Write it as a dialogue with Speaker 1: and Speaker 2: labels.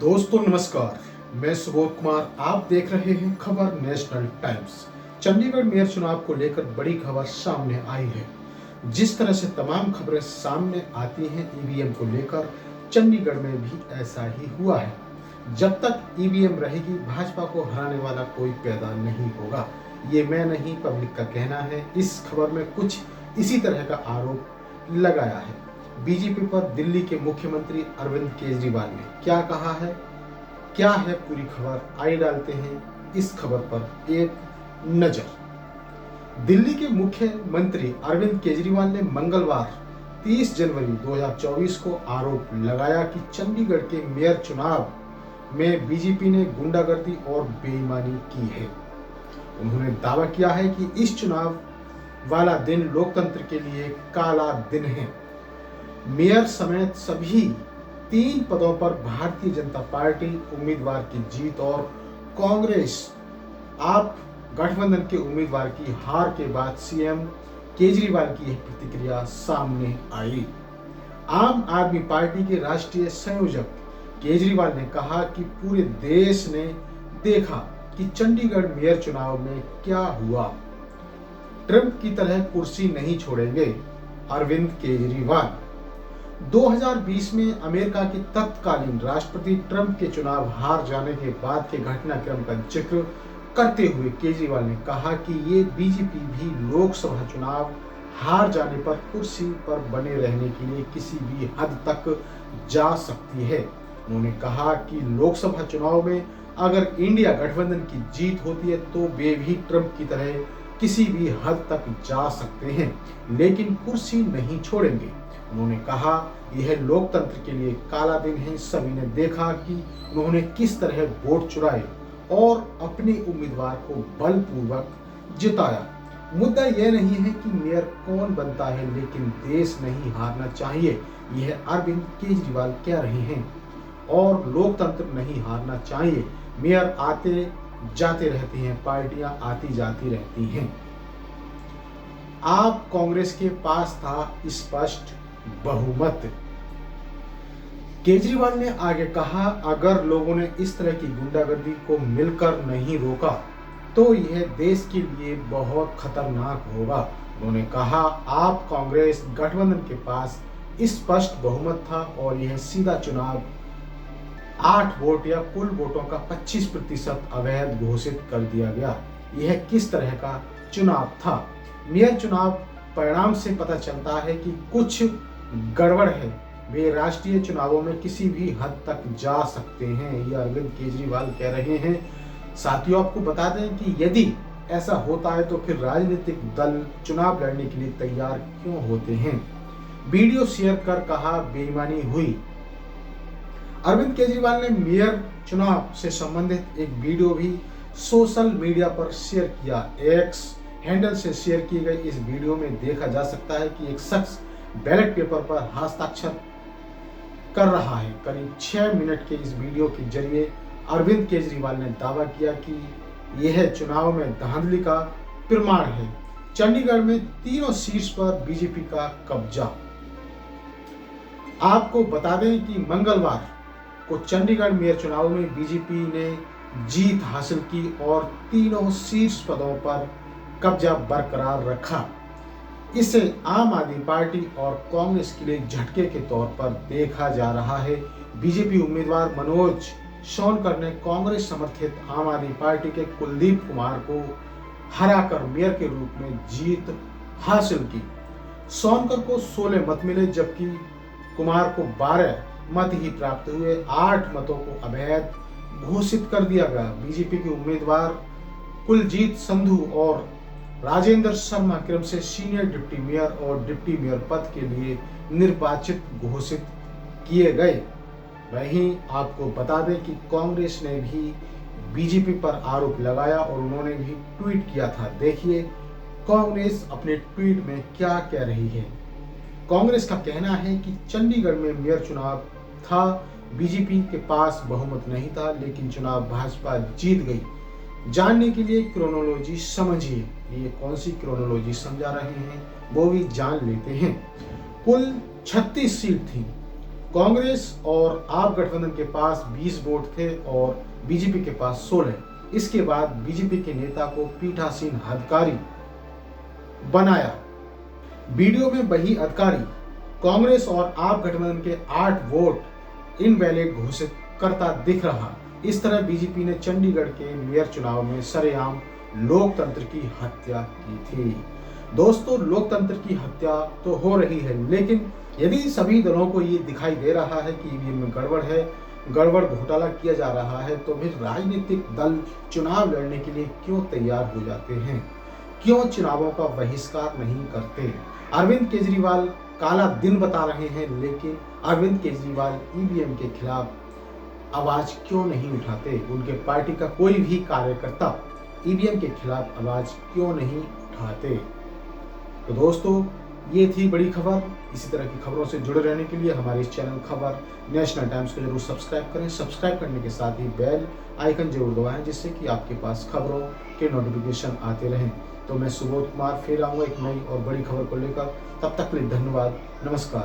Speaker 1: दोस्तों नमस्कार, मैं सुबोध कुमार। आप देख रहे हैं खबर नेशनल टाइम्स। चंडीगढ़ मेयर चुनाव को लेकर बड़ी खबर सामने आई है। जिस तरह से तमाम खबरें सामने आती हैं ईवीएम को लेकर, चंडीगढ़ में भी ऐसा ही हुआ है। जब तक ईवीएम रहेगी, भाजपा को हराने वाला कोई पैदा नहीं होगा। ये मैं नहीं, पब्लिक का कहना है। इस खबर में कुछ इसी तरह का आरोप लगाया है। बीजेपी पर दिल्ली के मुख्यमंत्री अरविंद केजरीवाल ने क्या कहा है, क्या है पूरी खबर, आइए डालते हैं इस खबर पर एक नजर। दिल्ली के मुख्यमंत्री अरविंद केजरीवाल ने मंगलवार 30 जनवरी 2024 को आरोप लगाया कि चंडीगढ़ के मेयर चुनाव में बीजेपी ने गुंडागर्दी और बेईमानी की है। उन्होंने दावा किया है कि इस चुनाव वाला दिन लोकतंत्र के लिए काला दिन है। मेयर समेत सभी 3 पदों पर भारतीय जनता पार्टी उम्मीदवार की जीत और कांग्रेस आप गठबंधन के उम्मीदवार की हार के बाद सीएम केजरीवाल की यह प्रतिक्रिया सामने आई। आम आदमी पार्टी के राष्ट्रीय संयोजक केजरीवाल ने कहा कि पूरे देश ने देखा कि चंडीगढ़ मेयर चुनाव में क्या हुआ। ट्रंप की तरह कुर्सी नहीं छोड़ेंगे अरविंद केजरीवाल। 2020 में अमेरिका के तत्कालीन राष्ट्रपति ट्रंप के चुनाव हार जाने के बाद के घटनाक्रम का जिक्र करते हुए केजरीवाल ने कहा कि ये बीजेपी भी लोकसभा चुनाव हार जाने पर कुर्सी पर बने रहने के लिए किसी भी हद तक जा सकती है। उन्होंने कहा कि लोकसभा चुनाव में अगर इंडिया गठबंधन की जीत होती है तो वे भी ट्रंप की तरह किसी भी हद तक जा सकते हैं, लेकिन कुर्सी नहीं छोड़ेंगे। उन्होंने कहा यह लोकतंत्र के लिए काला दिन है। सभी ने देखा कि उन्होंने किस तरह वोट चुराए और अपने उम्मीदवार को बलपूर्वक जिताया। मुद्दा यह नहीं है कि मेयर कौन बनता है, लेकिन देश नहीं हारना चाहिए, यह अरविंद केजरीवाल कह रहे हैं। और लोकतंत्र नहीं हारना चाहिए। मेयर आते जाते रहते हैं, पार्टियां आती जाती रहती हैं। आप कांग्रेस के पास था स्पष्ट बहुमत। केजरीवाल ने आगे कहा, अगर लोगों ने इस तरह की गुंडागर्दी को मिलकर नहीं रोका तो यह देश के लिए बहुत खतरनाक होगा। उन्होंने कहा, आप कांग्रेस गठबंधन के पास स्पष्ट बहुमत था और यह सीधा चुनाव 8 वोट या कुल वोटों का 25% अवैध घोषित कर दिया गया। यह किस तरह का चुनाव था? मेयर चुनाव परिणाम से पता चलता है कि कुछ गड़बड़ है। वे राष्ट्रीय चुनावों में किसी भी हद तक जा सकते हैं, ये अरविंद केजरीवाल कह रहे हैं। साथियों, आपको बता दें कि यदि ऐसा होता है तो फिर राजनीतिक दल चुनाव लड़ने के लिए तैयार क्यों होते हैं? वीडियो शेयर कर कहा बेईमानी हुई। अरविंद केजरीवाल ने मेयर चुनाव से संबंधित एक वीडियो भी सोशल मीडिया पर शेयर किया। एक्स हैंडल से शेयर किए गए इस वीडियो में देखा जा सकता है कि एक शख्स बैलेट पेपर पर हस्ताक्षर कर रहा है। करीब 6 मिनट के इस वीडियो के जरिए अरविंद केजरीवाल ने दावा किया कि यह चुनाव में धांधली का प्रमाण है। चंडीगढ़ में तीनों सीट्स पर बीजेपी का कब्जा। आपको बता दें कि मंगलवार को चंडीगढ़ मेयर चुनाव में बीजेपी ने जीत हासिल की और तीनों शीर्ष पदों पर कब्जा बरकरार रखा। इसे आम आदमी पार्टी और कांग्रेस के लिए झटके के तौर पर देखा जा रहा है। बीजेपी उम्मीदवार मनोज सोनकर ने कांग्रेस समर्थित आम आदमी पार्टी के कुलदीप कुमार को हराकर मेयर के रूप में जीत हासिल की। सोनकर को 16 मत मिले, जबकि कुमार को 12 मत ही प्राप्त हुए। 8 मतों को अवैध घोषित कर दिया गया। बीजेपी के उम्मीदवार कुलजीत संधू और राजेंद्र शर्मा क्रम से सीनियर डिप्टी मेयर और डिप्टी मेयर पद के लिए निर्वाचित घोषित किए गए। वहीं आपको बता दें कि कांग्रेस ने भी बीजेपी पर आरोप लगाया और उन्होंने भी ट्वीट किया था। देखिए कांग्रेस अपने ट्वीट में क्या कह रही है। कांग्रेस का कहना है कि चंडीगढ़ में मेयर चुनाव था, बीजेपी के पास बहुमत नहीं था, लेकिन चुनाव भाजपा जीत गई। जानने के लिए क्रोनोलॉजी समझिए। ये कौन सी क्रोनोलॉजी समझा रहे हैं वो भी जान लेते हैं। कुल 36 सीट थी कांग्रेस और आप गठबंधन के पास 20 वोट थे और बीजेपी के पास 16। इसके बाद बीजेपी के नेता को पीठासीन अधिकारी बनाया। वीडियो में वही अधिकारी कांग्रेस और आप गठबंधन के 8 वोट इनवैलिड घोषित करता दिख रहा। इस तरह बीजेपी ने चंडीगढ़ के मेयर चुनाव में सरेआम लोकतंत्र की हत्या की थी। दोस्तों, लोकतंत्र की हत्या तो हो रही है, लेकिन यदि सभी दलों को ये दिखाई दे रहा है कि ईवीएम में गड़बड़ है, गड़बड़ घोटाला किया जा रहा है, तो फिर राजनीतिक दल चुनाव लड़ने के लिए क्यों तैयार हो जाते हैं? क्यों चुनावों का बहिष्कार नहीं करते? अरविंद केजरीवाल काला दिन बता रहे हैं, लेकिन अरविंद केजरीवाल ईवीएम के खिलाफ आवाज क्यों नहीं उठाते? उनके पार्टी का कोई भी कार्यकर्ता ईवीएम के खिलाफ आवाज क्यों नहीं उठाते? तो दोस्तों, ये थी बड़ी खबर। इसी तरह की खबरों से जुड़े रहने के लिए हमारे इस चैनल खबर नेशनल टाइम्स को जरूर सब्सक्राइब करें। सब्सक्राइब करने के साथ ही बेल आइकन जरूर दबाएं, जिससे कि आपके पास खबरों के नोटिफिकेशन आते रहें। तो मैं सुबोध कुमार फिर आऊँगा एक नई और बड़ी खबर को लेकर। तब तक के लिए धन्यवाद, नमस्कार।